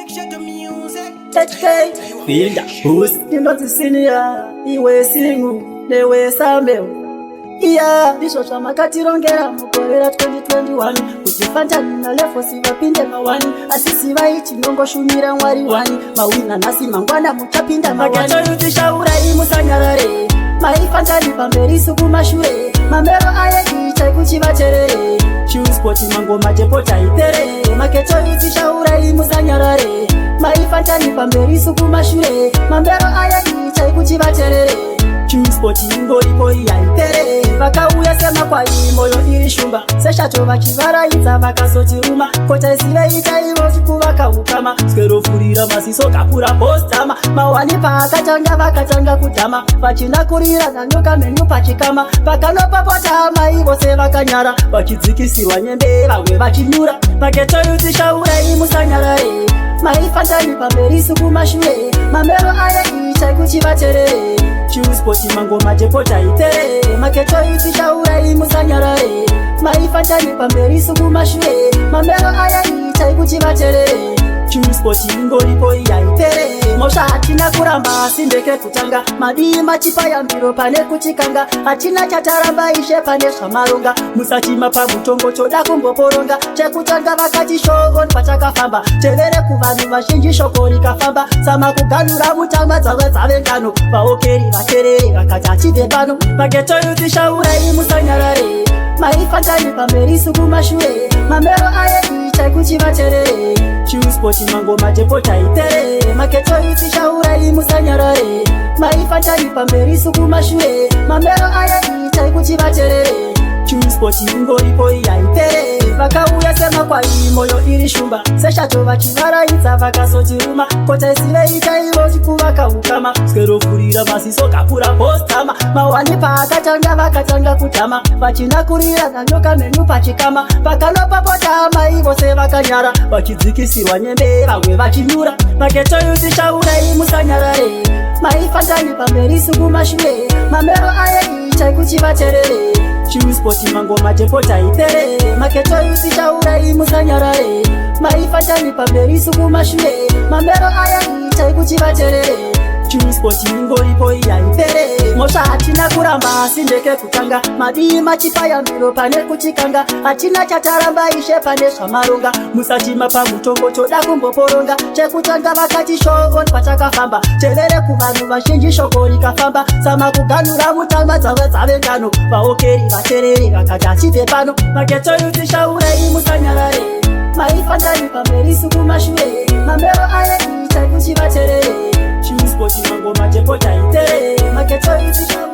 HK Builder Boost Inoti senior Iwe singu Lewe sameo Iya Disho chama katirongera Mukorera 2021 Kutifantani na lefo siva pinde mawani Asisi vaichi nongo shumira mwari wani Mawina nasi mangwana muchapinda mawani Mageto yutisha urai musanyarare Maifantani pamberi suku mashure Mamero aye ichai kuchivacherere Choose poti mango matepota itere Maketo yutisha urai musanyarare Maifantani pamberi suku mashure Mamero aya ichai kuchivacherere Choose poti ingo ipo iya itere Vakauya sema kwa imoyo irishumba Seshacho vachivara itza vakasotiruma Kota isive ita ivo chikuvaka ukama Skero furira masiso kapura postama Mawani pakatanga vakatanga kutama Vachina kurira nanyoka menyu pachikama Pakanopapota maivo se vakanyara Vachidzikisirwa nyembe vamwe vachinyura Maketo yutisha urai musanyarare Maifantani pamberi suku mashure Mamero aya ichai kuchivacherere Choose poti mango matepota itere Maketo yutisha urai musanyarare Maifantani pamberi suku mashure Mamero aya ichai kuchivacherere Choose poti ingo lipo iya itere Mosha hatina kuramba sindeke kutanga Madii machipa ya mbiro pane kuchikanga Hatina chataramba ishe pane shamaronga Musachima pa mutongo choda kumboporonga Chekutanga vakati shogon pachaka famba Chevere kuvanu vashinji shokori kafamba Sama kuganura mutama zawe zavengano Vaokeri vakerere vakachachive pano Mageto yutisha urai musanyarare Maifantani pamberi suku mashure Mamero aye ichai kuchivacherere Choose poti mango matepota itere Maketo yutisha urai musanyarare Maifantani pamberi suku mashure Mamero aya ichai kuchivacherere Choose poti ingo ipo iya itere Vakauya sema kwa imoyo irishumba Seshacho vachivara itza vakasotiruma Kota isive ita ivo chikuvaka ukama Skero furira masiso kapura postama Mawani pakatanga vakatanga kutama Vachina kurira nanyoka menyu pachikama Pakanopapota maivo se vakanyara Vachidzikisirwa nyembe vamwe vachinyura Maketo yutisha urai musanyarare Maifantani pamberi suku mashure Mamero aya ichai kuchivacherere Choose poti mango matepota itere Maketo yutisha urai musanyarare Maifantani pamberi suku mashure Mamero aya ichai kuchivacherere Choose poti ingo lipo iya itere Mosha hatina kuramba sindeke kutanga Madii machipa ya mbiro pane kuchikanga Hatina chataramba ishe pane shamaronga Musachima pa mutongo choda kumboporonga Chekutanga vakati shogon pachaka famba Chevere kuvanu vashinji shokori kafamba Sama kuganura mutama zawe zavengano Vaokeri vacherere vakachachive pano Maketo yutisha urai musanyarare Maifantani pamberi suku mashure Mamero aya ichai kuchivacherere Choose poti mango matepota itere Maketo yutisha